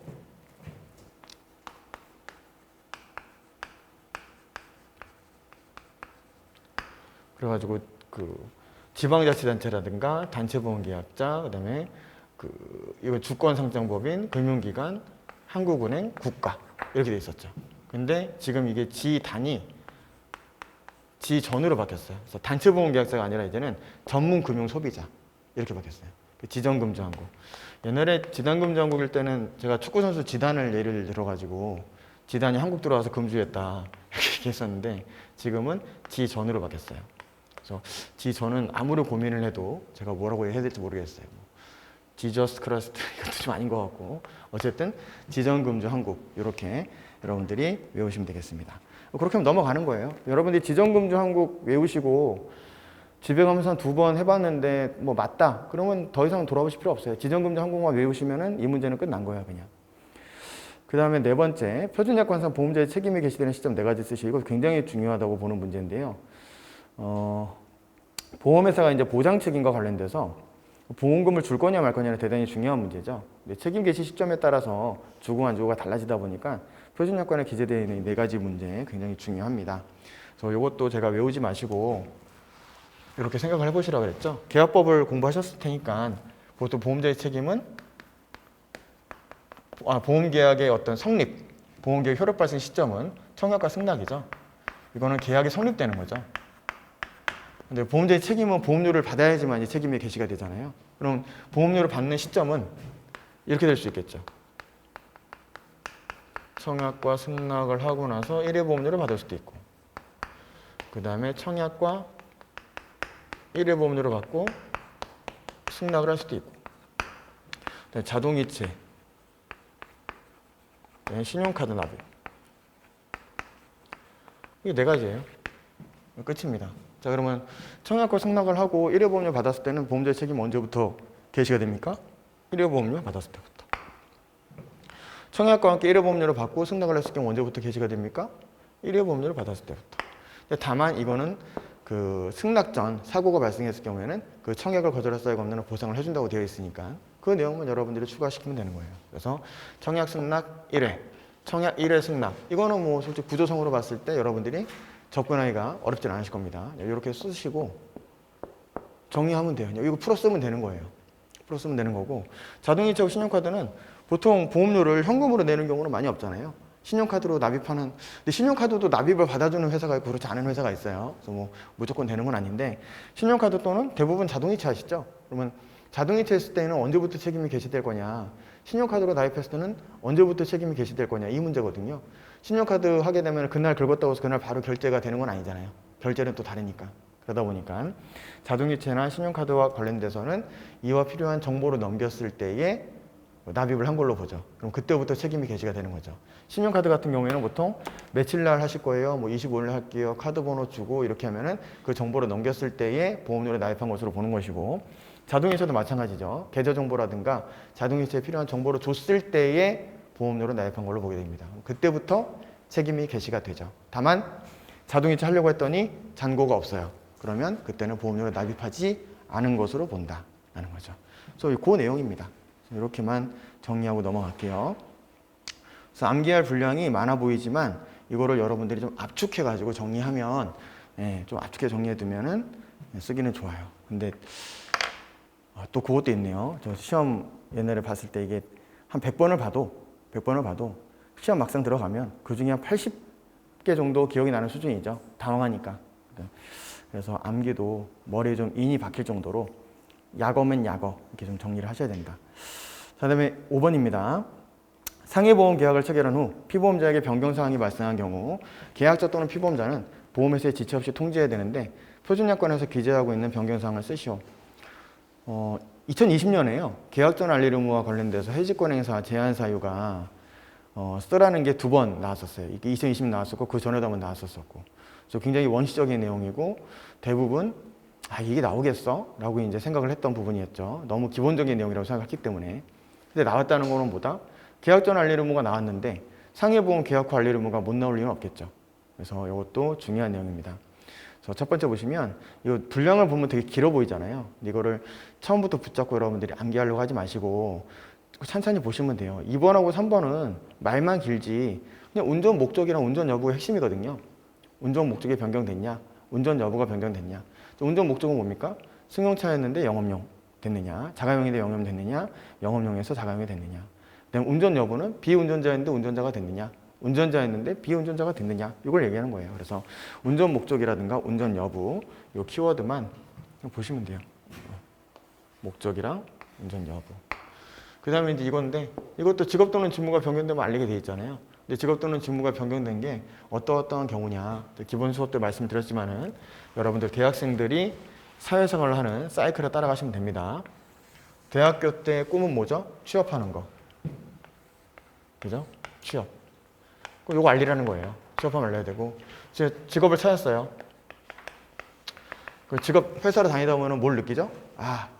그 지방자치단체라든가 단체보험계약자, 그다음에 이거 주권상장법인, 금융기관, 한국은행, 국가 이렇게 돼 있었죠. 근데 지금 이게 지단이 지전으로 바뀌었어요. 그래서 단체보험계약자가 아니라 이제는 전문금융소비자 이렇게 바뀌었어요. 지정금주한국. 옛날에 지단금주한국일 때는 제가 축구선수 지단을 예를 들어가지고 지단이 한국 들어와서 금주했다 이렇게 얘기했었는데 지금은 지전으로 바뀌었어요. 그래서 지전은 아무리 고민을 해도 제가 뭐라고 해야 될지 모르겠어요. 지저스 크라스트 이것도 좀 아닌 것 같고 어쨌든 지정금주 한국 이렇게 여러분들이 외우시면 되겠습니다. 그렇게 하면 넘어가는 거예요. 여러분들이 지정금주 한국 외우시고 집에 가면서 한 2번 해봤는데 뭐 맞다 그러면 더 이상 돌아보실 필요 없어요. 지정금주 한국만 외우시면은 이 문제는 끝난 거예요 그냥. 그 다음에 네 번째, 표준약관상 보험자의 책임이 개시되는 시점 4가지 쓰시고 이거 굉장히 중요하다고 보는 문제인데요. 보험회사가 이제 보장 책임과 관련돼서 보험금을 줄 거냐 말 거냐는 대단히 중요한 문제죠. 책임 개시 시점에 따라서 주고 안 주고가 달라지다 보니까 표준약관에 기재되어 있는 4가지 문제 굉장히 중요합니다. 그래서 이것도 제가 외우지 마시고 이렇게 생각을 해보시라고 그랬죠. 계약법을 공부하셨을 테니까 보통 보험자의 책임은 보험계약의 어떤 성립, 보험계약 효력 발생 시점은 청약과 승낙이죠. 이거는 계약이 성립되는 거죠. 근데 보험자의 책임은 보험료를 받아야지만 이 책임이 개시가 되잖아요. 그럼 보험료를 받는 시점은 이렇게 될 수 있겠죠. 청약과 승낙을 하고 나서 1회 보험료를 받을 수도 있고 그 다음에 청약과 1회 보험료를 받고 승낙을 할 수도 있고 자동이체, 신용카드 납입 이게 4가지예요. 끝입니다. 자 그러면 청약과 승낙을 하고 1회 보험료 받았을 때는 보험자의 책임 언제부터 개시가 됩니까? 1회 보험료 받았을 때부터. 청약과 함께 1회 보험료를 받고 승낙을 했을 경우 언제부터 개시가 됩니까? 1회 보험료를 받았을 때부터. 다만 이거는 그 승낙 전 사고가 발생했을 경우에는 그 청약을 거절할 사유가 없는 한 보상을 해준다고 되어 있으니까 그 내용만 여러분들이 추가시키면 되는 거예요. 그래서 청약 승낙 1회, 청약 1회 승낙 이거는 뭐 솔직히 구조성으로 봤을 때 여러분들이 접근하기가 어렵진 않으실 겁니다. 이렇게 쓰시고 정리하면 돼요. 이거 풀어 쓰면 되는 거예요. 풀어 쓰면 되는 거고 자동이체하고 신용카드는 보통 보험료를 현금으로 내는 경우는 많이 없잖아요. 신용카드로 납입하는, 근데 신용카드도 납입을 받아주는 회사가 있고 그렇지 않은 회사가 있어요. 그래서 뭐 무조건 되는 건 아닌데, 신용카드 또는 대부분 자동이체 하시죠? 그러면 자동이체 했을 때는 언제부터 책임이 개시될 거냐, 신용카드로 납입했을 때는 언제부터 책임이 개시될 거냐, 이 문제거든요. 신용카드 하게 되면 그날 긁었다고 해서 그날 바로 결제가 되는 건 아니잖아요. 결제는 또 다르니까. 그러다 보니까 자동이체나 신용카드와 관련돼서는 이와 필요한 정보를 넘겼을 때에 납입을 한 걸로 보죠. 그럼 그때부터 책임이 개시가 되는 거죠. 신용카드 같은 경우에는 보통 며칠 날 하실 거예요. 뭐 25일 할게요. 카드 번호 주고 이렇게 하면은 그 정보를 넘겼을 때에 보험료를 납입한 것으로 보는 것이고, 자동이체도 마찬가지죠. 계좌 정보라든가 자동이체에 필요한 정보를 줬을 때에 보험료를 납입한 걸로 보게 됩니다. 그때부터 책임이 개시가 되죠. 다만 자동이체 하려고 했더니 잔고가 없어요. 그러면 그때는 보험료를 납입하지 않은 것으로 본다라는 거죠. 그래서 그 내용입니다. 이렇게만 정리하고 넘어갈게요. 그래서 암기할 분량이 많아 보이지만 이거를 여러분들이 좀 압축해가지고 정리하면, 좀 압축해 정리해두면은 쓰기는 좋아요. 근데 또 그것도 있네요. 저 시험 옛날에 봤을 때 이게 한 100번을 봐도 시험 막상 들어가면 그 중에 한 80개 정도 기억이 나는 수준이죠. 당황하니까. 그래서 암기도 머리에 좀 인이 박힐 정도로 약어면 약어 이렇게 좀 정리를 하셔야 된다. 자, 그다음에 5번입니다. 상해보험 계약을 체결한 후 피보험자에게 변경 사항이 발생한 경우 계약자 또는 피보험자는 보험회사에 지체 없이 통지해야 되는데, 표준약관에서 기재하고 있는 변경 사항을 쓰시오. 2020년에요. 계약 전 알릴 의무와 관련돼서 해지권 행사 제한 사유가 쓰라는 게 2번 나왔었어요. 이게 2020년 나왔었고 그 전에도 한번 나왔었고. 그래서 굉장히 원시적인 내용이고 대부분 이게 나오겠어? 라고 이제 생각을 했던 부분이었죠. 너무 기본적인 내용이라고 생각했기 때문에. 근데 나왔다는 거는 뭐다? 계약 전 알릴 의무가 나왔는데 상해보험 계약 후 알릴 의무가 못 나올 리는 없겠죠. 그래서 이것도 중요한 내용입니다. 그래서 첫 번째 보시면 이 분량을 보면 되게 길어 보이잖아요. 근데 이거를 처음부터 붙잡고 여러분들이 암기하려고 하지 마시고 천천히 보시면 돼요. 2번하고 3번은 말만 길지 그냥 운전 목적이랑 운전 여부가 핵심이거든요. 운전 목적이 변경됐냐? 운전 여부가 변경됐냐? 운전 목적은 뭡니까? 승용차였는데 영업용 됐느냐? 자가용인데 영업용 됐느냐? 영업용에서 자가용이 됐느냐? 그다음 운전 여부는 비운전자였는데 운전자가 됐느냐? 운전자였는데 비운전자가 됐느냐? 이걸 얘기하는 거예요. 그래서 운전 목적이라든가 운전 여부 이 키워드만 보시면 돼요. 목적이랑 운전 여부. 그 다음에 이제 이건데 이것도 직업 또는 직무가 변경되면 알리게 돼 있잖아요. 근데 직업 또는 직무가 변경된 게 어떠한 경우냐. 기본 수업 때 말씀드렸지만은 여러분들 대학생들이 사회생활을 하는 사이클을 따라가시면 됩니다. 대학교 때 꿈은 뭐죠? 취업하는 거. 그죠? 취업. 그럼 이거 알리라는 거예요. 취업하면 알려야 되고. 제가 직업을 찾았어요. 그 직업 회사를 다니다 보면 뭘 느끼죠?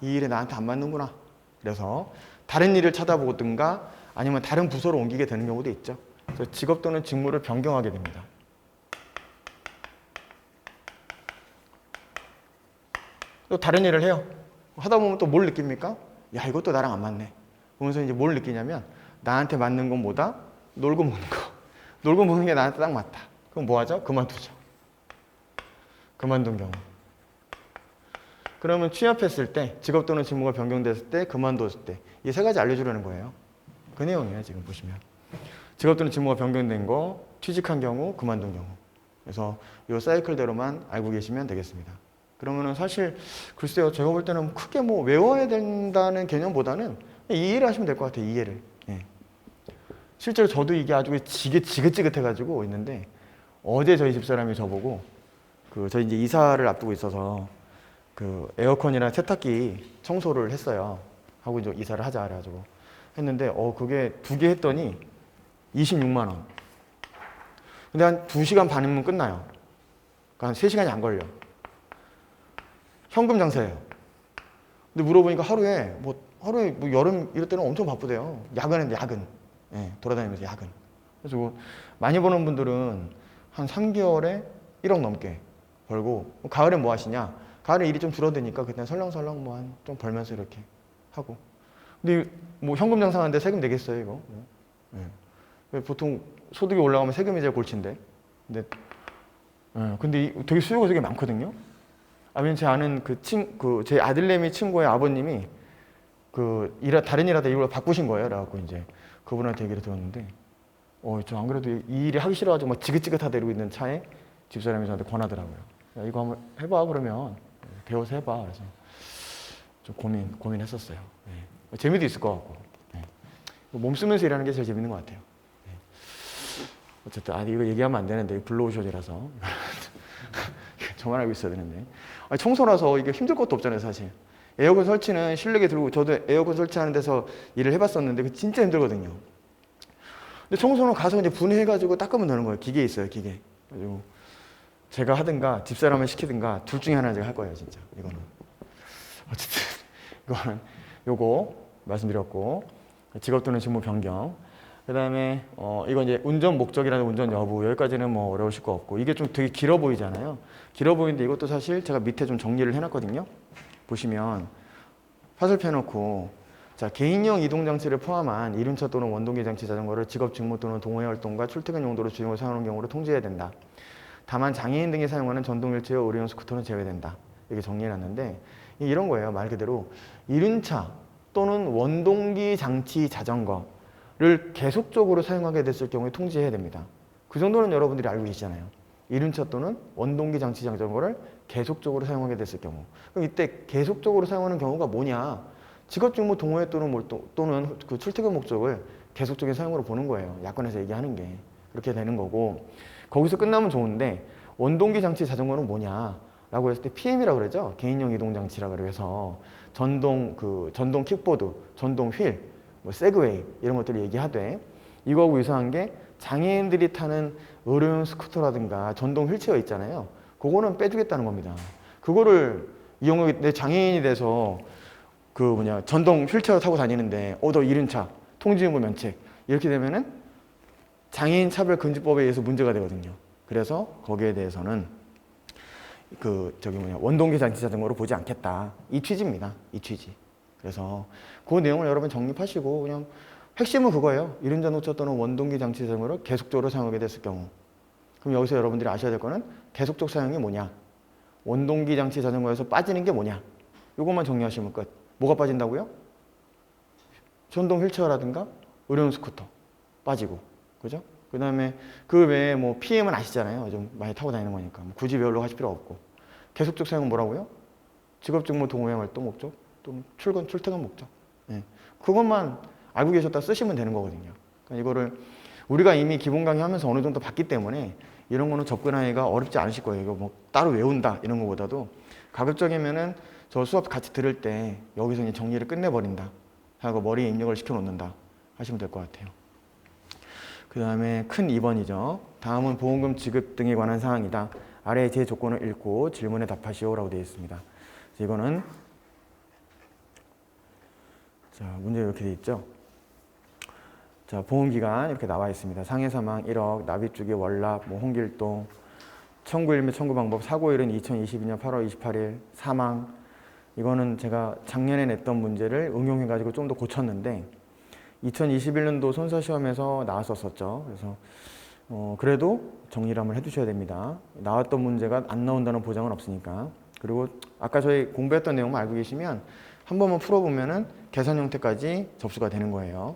이 일이 나한테 안 맞는구나. 그래서 다른 일을 찾아보든가 아니면 다른 부서로 옮기게 되는 경우도 있죠. 그래서 직업 또는 직무를 변경하게 됩니다. 또 다른 일을 해요. 하다 보면 또 뭘 느낍니까? 이것도 나랑 안 맞네. 그러면서 이제 뭘 느끼냐면 나한테 맞는 건 뭐다? 놀고 먹는 거. 놀고 먹는 게 나한테 딱 맞다. 그럼 뭐 하죠? 그만두죠. 그만둔 경우. 그러면 취업했을 때, 직업 또는 직무가 변경됐을 때, 그만뒀을 때 이 세 가지 알려주려는 거예요. 그 내용이에요. 지금 보시면. 직업 또는 직무가 변경된 거, 취직한 경우, 그만둔 경우. 그래서 이 사이클대로만 알고 계시면 되겠습니다. 그러면은 사실 글쎄요. 제가 볼 때는 크게 뭐 외워야 된다는 개념보다는 이해를 하시면 될 것 같아요. 이해를. 실제로 저도 이게 아주 지긋지긋해가지고 있는데 어제 저희 집사람이 저보고 저희 이제 이사를 앞두고 있어서 에어컨이랑 세탁기 청소를 했어요. 하고 이제 이사를 하자 그래가지고 했는데 그게 2개 했더니 26만 원. 근데 한 2시간 반이면 끝나요. 그러니까 한 3시간이 안 걸려. 현금 장사예요. 근데 물어보니까 하루에 여름 이럴 때는 엄청 바쁘대요. 야근인데 야근. 돌아다니면서 야근. 그래서 많이 버는 분들은 한 3개월에 1억 넘게 벌고, 가을엔 뭐 하시냐? 가을에 일이 좀 줄어드니까 그때 설렁설렁 뭐 한 좀 벌면서 이렇게 하고. 근데 뭐 현금 장사하는데 세금 내겠어요, 이거? 보통 소득이 올라가면 세금이 제일 골치인데. 근데 되게 수요가 되게 많거든요. 왜냐면 제 아는 제 아들내미 친구의 아버님이 다른 일 하다 이걸 바꾸신 거예요. 그래갖고 이제 그분한테 얘기를 들었는데 저 안 그래도 이 일이 하기 싫어가지고 막 지긋지긋하다 이러고 있는 차에 집사람이 저한테 권하더라고요. 야, 이거 한번 해봐 그러면 배워서 해봐. 그래서 좀 고민했었어요. 네. 재미도 있을 것 같고. 네. 몸 쓰면서 일하는 게 제일 재밌는 것 같아요. 네. 어쨌든 이거 얘기하면 안 되는데 블루오션이라서 저만 알고 있어야 되는데 청소라서 이게 힘들 것도 없잖아요 사실. 에어컨 설치는 실내에 들고 저도 에어컨 설치하는 데서 일을 해봤었는데 그거 진짜 힘들거든요. 근데 청소는 가서 이제 분해해가지고 닦으면 되는 거예요. 기계에 있어요 기계. 그리고 제가 하든가 집사람을 시키든가 둘 중에 하나 제가 할 거예요 진짜 이거는. 어쨌든 이거는 요거 말씀드렸고 직업 또는 직무 변경. 그 다음에 이건 이제 운전 목적이라는 운전 여부 여기까지는 뭐 어려우실 거 없고 이게 좀 되게 길어 보이잖아요. 길어 보이는데 이것도 사실 제가 밑에 좀 정리를 해놨거든요. 보시면 화살표 해놓고 자 개인용 이동장치를 포함한 이륜차 또는 원동기 장치 자전거를 직업 직무 또는 동호회 활동과 출퇴근 용도로 주행을 사용하는 경우로 통제해야 된다. 다만 장애인 등이 사용하는 전동 휠체어, 의료용 스쿠터는 제외된다. 이렇게 정리해놨는데 이런 거예요. 말 그대로 이륜차 또는 원동기 장치 자전거를 계속적으로 사용하게 됐을 경우에 통제해야 됩니다. 그 정도는 여러분들이 알고 계시잖아요. 이륜차 또는 원동기 장치 자전거를 계속적으로 사용하게 됐을 경우. 그럼 이때 계속적으로 사용하는 경우가 뭐냐? 직업 직무 동호회 또는 그 출퇴근 목적을 계속적인 사용으로 보는 거예요. 야권에서 얘기하는 게 그렇게 되는 거고 거기서 끝나면 좋은데 원동기 장치 자전거는 뭐냐? 라고 했을 때 PM이라고 그러죠. 개인용 이동 장치라고 그래서 전동 킥보드, 전동 휠, 뭐 세그웨이 이런 것들을 얘기하되 이거하고 유사한 게 장애인들이 타는 의료용 스쿠터라든가 전동 휠체어 있잖아요. 그거는 빼주겠다는 겁니다. 그거를 이용하게 내 장애인이 돼서 전동 휠체어 타고 다니는데 너 이륜차 통지의무 면책 이렇게 되면은 장애인 차별 금지법에 의해서 문제가 되거든요. 그래서 거기에 대해서는 원동기 장치 자전거로 보지 않겠다. 이 취지입니다. 이 취지. 그래서 그 내용을 여러분 정립하시고 그냥 핵심은 그거예요. 이륜자동차 또는 원동기 장치 자전거를 계속적으로 사용하게 됐을 경우. 그럼 여기서 여러분들이 아셔야 될 거는 계속적 사용이 뭐냐? 원동기 장치 자전거에서 빠지는 게 뭐냐? 이것만 정리하시면 끝. 뭐가 빠진다고요? 전동 휠체어라든가 의료용 스쿠터 빠지고. 그죠? 그 다음에 그 외에 뭐 PM은 아시잖아요. 좀 많이 타고 다니는 거니까. 굳이 외우려고 하실 필요 없고. 계속적 사용은 뭐라고요? 직업 직무 동호회 활동 목적 또는 출퇴근 목적. 네. 그것만 알고 계셨다 쓰시면 되는 거거든요. 그러니까 이거를 우리가 이미 기본 강의하면서 어느 정도 봤기 때문에 이런 거는 접근하기가 어렵지 않으실 거예요. 이거 뭐 따로 외운다 이런 거보다도 가급적이면은 저 수업 같이 들을 때 여기서 이제 정리를 끝내버린다 하고 머리에 입력을 시켜놓는다 하시면 될 것 같아요. 그 다음에 큰 2번이죠. 다음은 보험금 지급 등에 관한 사항이다. 아래 제 조건을 읽고 질문에 답하시오라고 되어 있습니다. 이거는 자 문제 이렇게 되어 있죠. 자 보험기간 이렇게 나와 있습니다. 상해사망 1억, 나비주기 월납, 홍길동, 청구일 및 청구 방법, 사고일은 2022년 8월 28일, 사망. 이거는 제가 작년에 냈던 문제를 응용해가지고 좀 더 고쳤는데 2021년도 손사시험에서 나왔었죠. 그래서 그래도 정리를 한번 해두셔야 됩니다. 나왔던 문제가 안 나온다는 보장은 없으니까. 그리고 아까 저희 공부했던 내용만 알고 계시면 한 번만 풀어보면은 계산 형태까지 접수가 되는 거예요.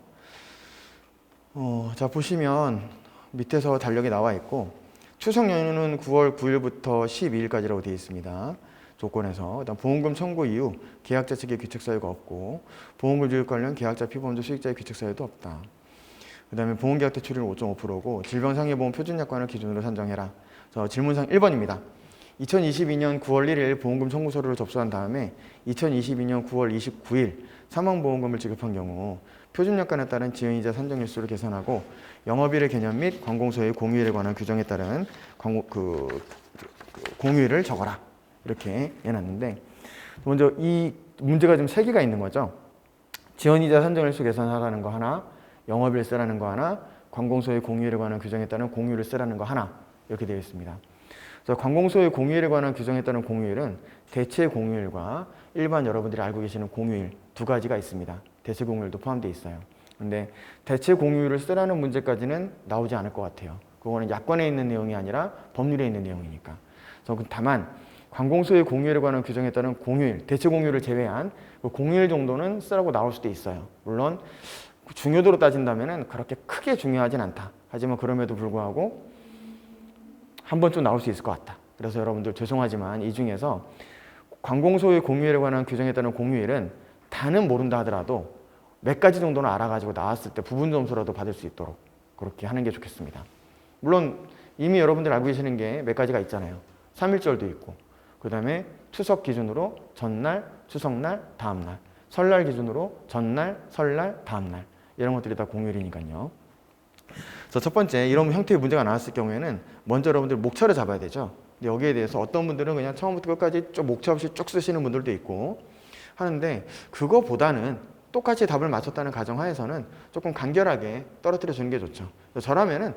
자 보시면 밑에서 달력이 나와 있고 추석 연휴는 9월 9일부터 12일까지라고 되어 있습니다. 조건에서 일단 보험금 청구 이후 계약자 측의 규칙 사유가 없고 보험금 지급 관련 계약자 피보험자 수익자의 규칙 사유도 없다. 그 다음에 보험계약 대출률 5.5%고 질병상해보험 표준약관을 기준으로 산정해라. 질문상 1번입니다. 2022년 9월 1일 보험금 청구 서류를 접수한 다음에 2022년 9월 29일 사망보험금을 지급한 경우 표준약관에 따른 지연이자 산정일수를 계산하고 영업일의 개념 및 관공서의 공휴일에 관한 규정에 따른 공휴일을 적어라. 이렇게 해놨는데 먼저 이 문제가 지금 3개가 있는 거죠. 지연이자 산정일수 계산하라는 거 하나, 영업일 쓰라는 거 하나, 관공서의 공휴일에 관한 규정에 따른 공휴일을 쓰라는 거 하나 이렇게 되어 있습니다. 그래서 관공서의 공휴일에 관한 규정에 따른 공휴일은 대체 공휴일과 일반 여러분들이 알고 계시는 공휴일 두 가지가 있습니다. 대체 공휴일도 포함되어 있어요. 근데 대체 공휴일을 쓰라는 문제까지는 나오지 않을 것 같아요. 그거는 약관에 있는 내용이 아니라 법률에 있는 내용이니까. 그래서 다만 관공서의 공휴일에 관한 규정에 따른 공휴일, 대체 공휴일을 제외한 그 공휴일 정도는 쓰라고 나올 수도 있어요. 물론 중요도로 따진다면 그렇게 크게 중요하진 않다. 하지만 그럼에도 불구하고 한 번쯤 나올 수 있을 것 같다. 그래서 여러분들 죄송하지만 이 중에서 관공서의 공유일에 관한 규정에 따른 공유일은 다는 모른다 하더라도 몇 가지 정도는 알아가지고 나왔을 때 부분 점수라도 받을 수 있도록 그렇게 하는 게 좋겠습니다. 물론 이미 여러분들 알고 계시는 게 몇 가지가 있잖아요. 3.1절도 있고, 그 다음에 추석 기준으로 전날, 추석날, 다음날, 설날 기준으로 전날, 설날, 다음날, 이런 것들이 다 공휴일이니까요. 그래서 첫 번째, 이런 형태의 문제가 나왔을 경우에는 먼저 여러분들 목차를 잡아야 되죠. 근데 여기에 대해서 어떤 분들은 그냥 처음부터 끝까지 쭉 목차 없이 쭉 쓰시는 분들도 있고 하는데, 그거보다는 똑같이 답을 맞췄다는 가정하에서는 조금 간결하게 떨어뜨려 주는 게 좋죠. 저라면은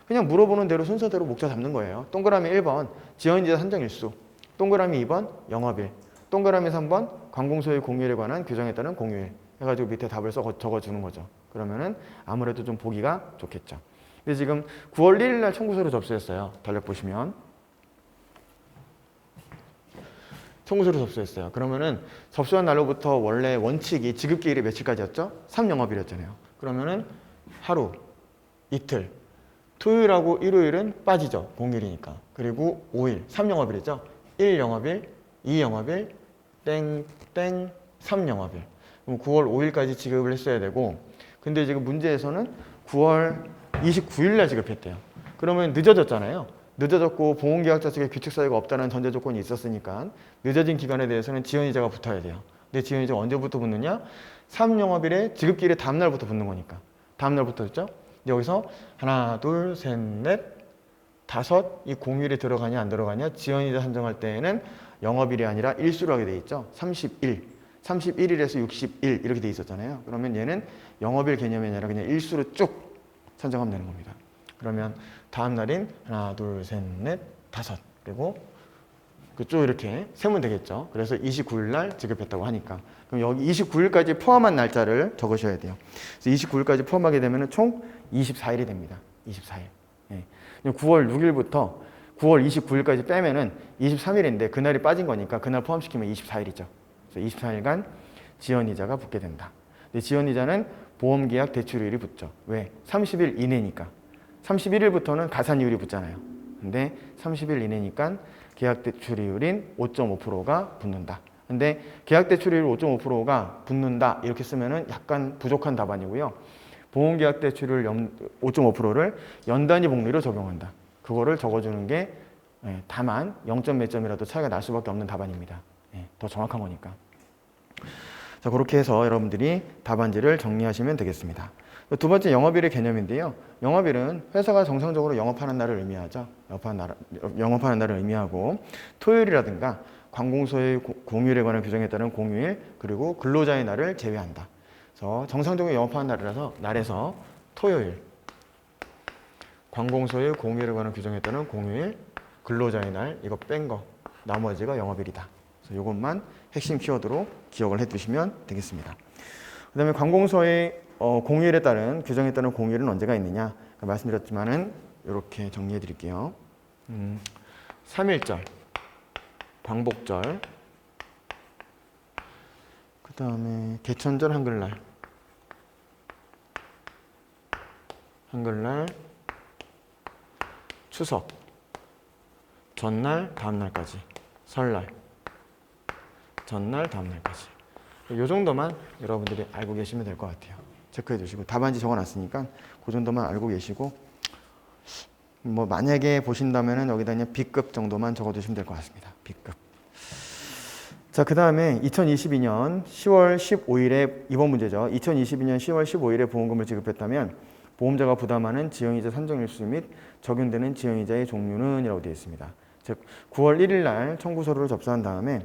그냥 물어보는 대로 순서대로 목차 잡는 거예요. 동그라미 1번 지연이자 산정일수, 동그라미 2번 영업일, 동그라미 3번 관공서의 공휴일에 관한 규정에 따른 공휴일 해가지고 밑에 답을 적어주는 거죠. 그러면은 아무래도 좀 보기가 좋겠죠. 근데 지금 9월 1일 날 청구서를 접수했어요. 달력보시면 청구서를 접수했어요. 그러면은 접수한 날로부터 원래 원칙이 지급기일이 며칠까지였죠? 3영업일이었잖아요. 그러면은 하루, 이틀, 토요일하고 일요일은 빠지죠. 공휴일이니까. 그리고 5일, 3영업일이죠. 1영업일, 2영업일, 땡땡, 3영업일. 그럼 9월 5일까지 지급을 했어야 되고, 근데 지금 문제에서는 9월 29일 날 지급했대요. 그러면 늦어졌잖아요. 늦어졌고 보험계약자 측에 규칙 사유가 없다는 전제 조건이 있었으니까 늦어진 기간에 대해서는 지연이자가 붙어야 돼요. 근데 지연이자가 언제부터 붙느냐? 3영업일에 지급기일의 다음날부터 붙는 거니까. 다음날부터 했죠? 여기서 하나, 둘, 셋, 넷, 다섯, 이 공휴일이 들어가냐 안 들어가냐? 지연이자 산정할 때에는 영업일이 아니라 일수로 하게 돼 있죠. 31, 31일에서 61 이렇게 돼 있었잖아요. 그러면 얘는 영업일 개념이 아니라 그냥 일수로 쭉 산정하면 되는 겁니다. 그러면 다음 날인 하나, 둘, 셋, 넷, 다섯, 그리고 그쪽 이렇게 세면 되겠죠. 그래서 29일 날 지급했다고 하니까. 그럼 여기 29일까지 포함한 날짜를 적으셔야 돼요. 그래서 29일까지 포함하게 되면 총 24일이 됩니다. 24일. 네. 9월 6일부터 9월 29일까지 빼면은 23일인데 그날이 빠진 거니까 그날 포함시키면 24일이죠. 그래서 24일간 지연이자가 붙게 된다. 근데 지연이자는 보험계약 대출이율이 붙죠. 왜? 30일 이내니까. 31일부터는 가산이율이 붙잖아요. 근데 30일 이내니까 계약대출이율인 5.5%가 붙는다. 근데 계약대출이율 5.5%가 붙는다 이렇게 쓰면은 약간 부족한 답안이고요. 보험계약대출을 5.5%를 연단위 복리로 적용한다. 그거를 적어주는 게 다만 0점 몇 점이라도 차이가 날 수밖에 없는 답안입니다. 더 정확한 거니까. 자, 그렇게 해서 여러분들이 답안지를 정리하시면 되겠습니다. 두 번째 영업일의 개념인데요. 영업일은 회사가 정상적으로 영업하는 날을 의미하죠. 영업하는 날을 의미하고 토요일이라든가 관공서의 공휴일에 관한 규정에 따른 공휴일 그리고 근로자의 날을 제외한다. 그래서 정상적으로 영업하는 날에서 토요일, 관공서의 공휴일에 관한 규정에 따른 공휴일, 근로자의 날 이거 뺀 거 나머지가 영업일이다. 그래서 이것만 핵심 키워드로 기억을 해두시면 되겠습니다. 그 다음에 관공서의 공휴일에 따른 규정에 따른 공휴일은 언제가 있느냐 말씀드렸지만은 이렇게 정리해 드릴게요. 3.1절, 광복절, 그 다음에 개천절 한글날, 추석, 전날, 다음날까지, 설날, 전날, 다음날까지. 이 정도만 여러분들이 알고 계시면 될 것 같아요. 체크해 주시고 답안지 적어놨으니까 그 정도만 알고 계시고 뭐 만약에 보신다면은 여기다 그냥 B급 정도만 적어두시면 될 것 같습니다. B급. 자, 그 다음에 2022년 10월 15일에 이번 문제죠. 2022년 10월 15일에 보험금을 지급했다면 보험자가 부담하는 지연이자 산정일수 및 적용되는 지연이자의 종류는 이라고 되어 있습니다. 즉 9월 1일 날 청구서류를 접수한 다음에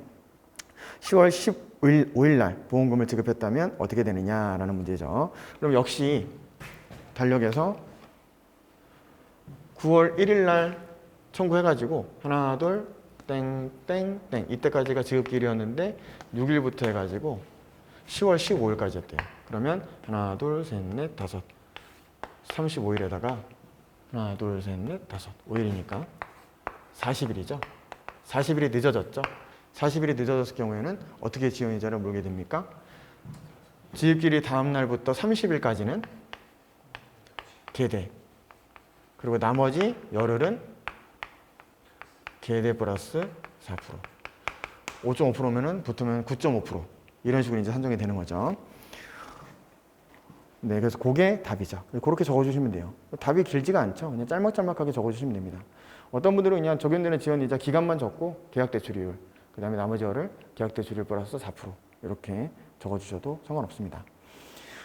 10월 15일 날 보험금을 지급했다면 어떻게 되느냐라는 문제죠. 그럼 역시 달력에서 9월 1일 날 청구해가지고 하나, 둘, 땡땡땡 이때까지가 지급기일이었는데 6일부터 해가지고 10월 15일까지였대요. 그러면 하나, 둘, 셋, 넷, 다섯 35일에다가 하나, 둘, 셋, 넷, 다섯 5일이니까 40일이죠. 40일이 늦어졌죠. 40일이 늦어졌을 경우에는 어떻게 지연이자를 물게 됩니까? 지읒기일이 다음 날부터 30일까지는 계대. 그리고 나머지 열흘은 계대 플러스 4%. 5.5%면은 붙으면 9.5%. 이런 식으로 이제 산정이 되는 거죠. 네, 그래서 그게 답이죠. 그렇게 적어주시면 돼요. 답이 길지가 않죠. 그냥 짤막짤막하게 적어주시면 됩니다. 어떤 분들은 그냥 적용되는 지원이자 기간만 적고 계약대출이율, 그 다음에 나머지 열을 계약대출이율 플러스 4% 이렇게 적어주셔도 상관없습니다.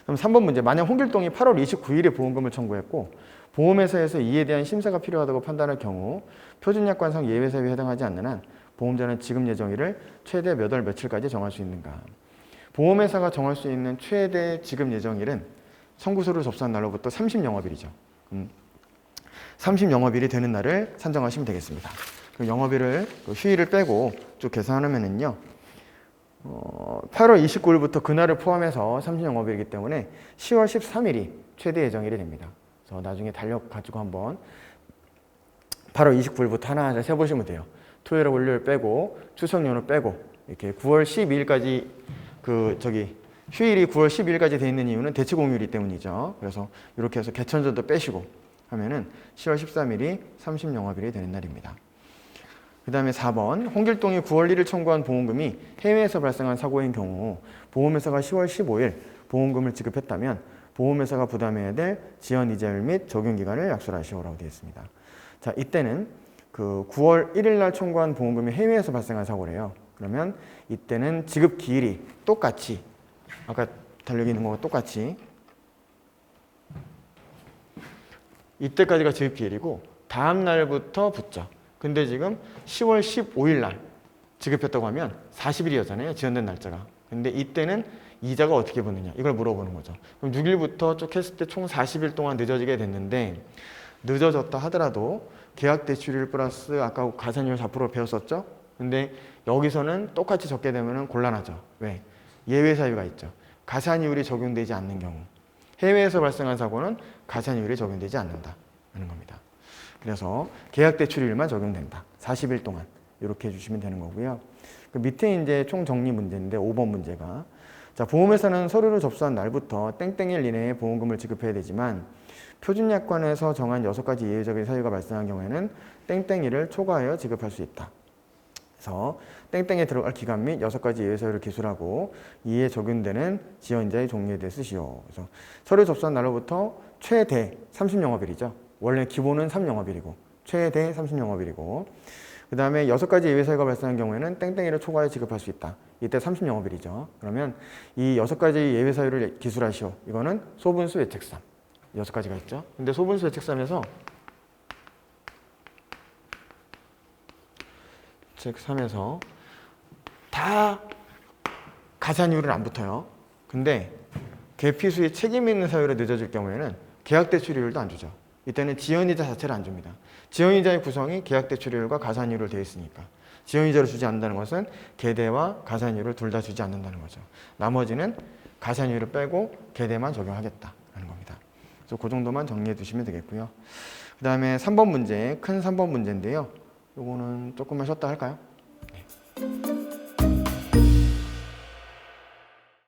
그럼 3번 문제. 만약 홍길동이 8월 29일에 보험금을 청구했고 보험회사에서 이에 대한 심사가 필요하다고 판단할 경우 표준약관상 예외사유에 해당하지 않는 한 보험자는 지급 예정일을 최대 몇 월 며칠까지 정할 수 있는가. 보험회사가 정할 수 있는 최대 지급 예정일은 청구서를 접수한 날로부터 30영업일이죠. 30영업일이 되는 날을 산정하시면 되겠습니다. 그 영업일을, 휴일을 빼고 쭉 계산하면은요, 8월 29일부터 그날을 포함해서 30영업일이기 때문에 10월 13일이 최대 예정일이 됩니다. 그래서 나중에 달력 가지고 한번 8월 29일부터 하나하나 세보시면 돼요. 토요일, 월요일 빼고 추석 연휴 빼고 이렇게 9월 12일까지 휴일이 9월 12일까지 돼 있는 이유는 대치공휴일이기 때문이죠. 그래서 이렇게 해서 개천절도 빼시고 하면은 10월 13일이 30영업일이 되는 날입니다. 그 다음에 4번. 홍길동이 9월 1일 청구한 보험금이 해외에서 발생한 사고인 경우 보험회사가 10월 15일 보험금을 지급했다면 보험회사가 부담해야 될 지연 이자율 및 적용기간을 약속하시오라고 되어 있습니다. 자, 이때는 그 9월 1일 날 청구한 보험금이 해외에서 발생한 사고래요. 그러면 이때는 지급 기일이 똑같이 아까 달력에 있는 거와 똑같이 이때까지가 지급 기일이고 다음 날부터 붙죠. 근데 지금 10월 15일 날 지급했다고 하면 40일이었잖아요. 지연된 날짜가. 근데 이때는 이자가 어떻게 붙느냐 이걸 물어보는 거죠. 그럼 6일부터 쭉 했을 때 총 40일 동안 늦어지게 됐는데 늦어졌다 하더라도 계약대출일 플러스 아까 가산율 4% 배웠었죠? 근데 여기서는 똑같이 적게 되면 곤란하죠. 왜? 예외 사유가 있죠. 가산이율이 적용되지 않는 경우. 해외에서 발생한 사고는 가산이율이 적용되지 않는다 하는 겁니다. 그래서 계약대출일만 적용된다. 40일 동안 이렇게 해주시면 되는 거고요. 그 밑에 이제 총 정리 문제인데 5번 문제가 자, 보험회사는 서류를 접수한 날부터 땡땡일 이내에 보험금을 지급해야 되지만 표준약관에서 정한 6가지 예외적인 사유가 발생한 경우에는 땡땡일을 초과하여 지급할 수 있다. 그래서 땡땡에 들어갈 기간 및 6가지 예외 사유를 기술하고 이에 적용되는 지연이자의 종류에 대해 쓰시오. 그래서 서류 접수한 날로부터 최대 30영업일이죠. 원래 기본은 3영업일이고 최대 30영업일이고 그 다음에 6가지 예외 사유가 발생한 경우에는 땡땡이를 초과해 지급할 수 있다. 이때 30영업일이죠. 그러면 이 6가지 예외 사유를 기술하시오. 이거는 소분수 외책삼. 6가지가 있죠. 근데 소분수 외책삼에서 책 3에서 다 가산이율은 안 붙어요. 근데 계피수의 책임 있는 사유로 늦어질 경우에는 계약대출이율도 안 주죠. 이때는 지연이자 자체를 안 줍니다. 지연이자의 구성이 계약대출이율과 가산이율로 되어 있으니까 지연이자를 주지 않는다는 것은 계대와 가산이율을 둘 다 주지 않는다는 거죠. 나머지는 가산이율을 빼고 계대만 적용하겠다 하는 겁니다. 그래서 그 정도만 정리해 두시면 되겠고요. 그 다음에 3번 문제, 큰 3번 문제인데요. 요거는 조금만 쉬었다 할까요?